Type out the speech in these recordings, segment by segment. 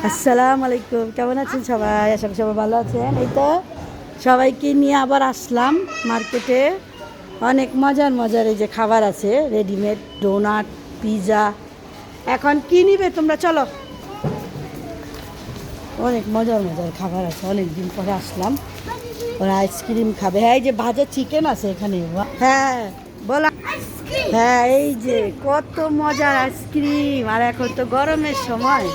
আসসালামু আলাইকুম, কেমন আছেন সবাই? আশা করি সবাই ভালো আছেন। এই তো সবাইকে নিয়ে আবার আসলাম মার্কেটে। অনেক মজার মজার এই যে খাবার আছে, রেডিমেড ডোনাট, পিৎজা। এখন কি নিবে তোমরা? চলো, অনেক মজার মজার খাবার আছে। অনেক দিন পরে আসলাম। ওরা আইসক্রিম খাবে। হ্যাঁ, এই যে ভাজা চিকেন আছে এখানে। হ্যাঁ বলা, হ্যাঁ এই যে কত মজার আইসক্রিম। আর এখন তো গরমের সময়।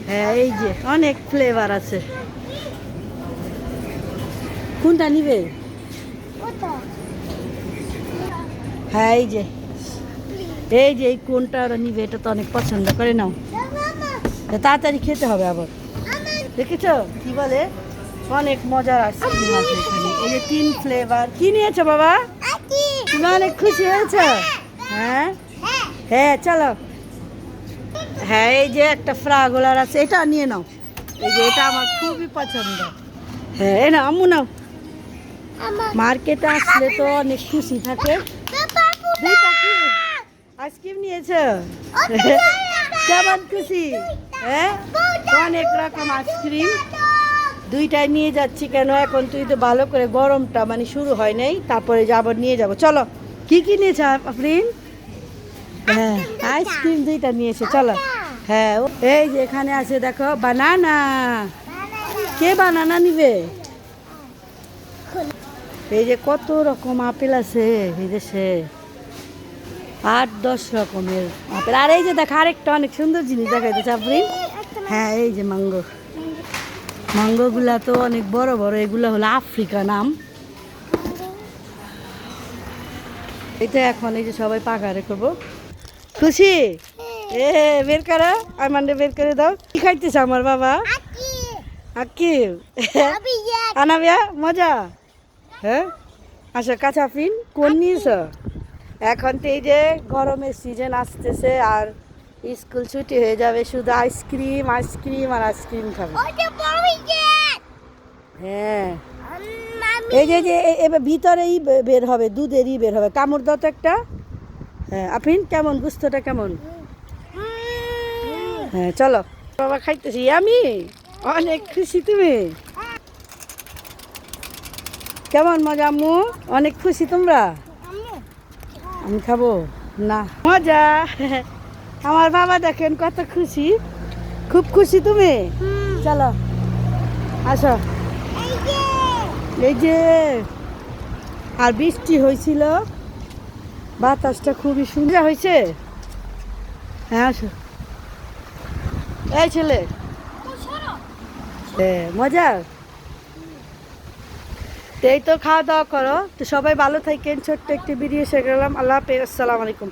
হ্যাঁ এই যে অনেক ফ্লেভার আছে। কোনটা নিবে? হ্যাঁ এই যে এই কোনটা ওরা নিবে, এটা তো অনেক পছন্দ করে। নাও, তাড়াতাড়ি খেতে হবে আবার। দেখেছো কি বলে? অনেক মজার আইসক্রিম আছে এখানে। এই যে 3 ফ্লেভার। কি নিয়েছো বাবা? তুমি অনেক খুশি হয়েছো? হ্যাঁ হ্যাঁ চলো। হ্যাঁ এই যে একটা ফ্রাগোলার আছে, এটা নিয়ে নাও। এই যে এটা আমার খুবই পছন্দ। হ্যাঁ এই নাও আম্মু, নাও। মার্কেটে আসলে তো অনেক খুশি থাকে। আইসক্রিম নিয়েছো? কেমন খুশি? হ্যাঁ অনেক রকম আইসক্রিম। দুইটাই নিয়ে যাচ্ছি কেন, এখন তুই তো ভালো করে গরমটা মানে শুরু হয় নাই, তারপরে আবার নিয়ে যাব। চলো, কি কি নিয়েছ আফরিন? হ্যাঁ আইসক্রিম দুইটা নিয়েছে, চলো। হ্যাঁ এই যে এখানে আছে দেখো বানানা। কে বানানা নিবে? এই যে কত রকম আপেল আছে এই দেশে, 8-10 রকমের আপেল। আর এই যে দেখো আরেকটা অনেক সুন্দর জিনিস দেখাইতেছে আফরিন। হ্যাঁ এই যে ম্যাঙ্গো। ম্যাঙ্গোগুলা তো অনেক বড় বড়। এগুলো হলো আফ্রিকা নাম। এটা এখন এই যে সবাই পাকারে করবো। খুশি? এ বের করো, আমান্ডে বের করে দাও। কি খাইতেছে আমার বাবা? আকিব আনাবিয়া, মজা। হ্যাঁ আচ্ছা, কাঁচা ফিন কোন নিয়েছ? এখন তো এই যে গরমের সিজন আসতেছে আর স্কুল ছুটি হয়ে যাবে, শুধু আইসক্রিম আইসক্রিম আর আইসক্রিম খাবে। হ্যাঁ এই যে এবার ভিতরেই বের হবে, দুধেরই বের হবে। কামড় দাও তো একটা। হ্যাঁ আফিন, কেমন গুস্তটা কেমন? হ্যাঁ চলো, বাবা খাইতেছি। আমি অনেক খুশি। তুমি কেমন মজা? আম্মু অনেক খুশি তোমরা? আমি খাবো না? মজা। আমার বাবা দেখেন কত খুশি, খুব খুশি। তুমি চলো আসো। এই যে আর বৃষ্টি হয়েছিল, বাতাসটা খুবই সুন্দর হয়েছে। হ্যাঁ আসো। এই ছেলে, মজা। এই তো খাওয়া দাওয়া করো তো, সবাই ভালো থাকেন। ছোট্ট একটি ভিডিও শেয়ার করলাম। আল্লাহ হাফেজ, আসসালামু আলাইকুম।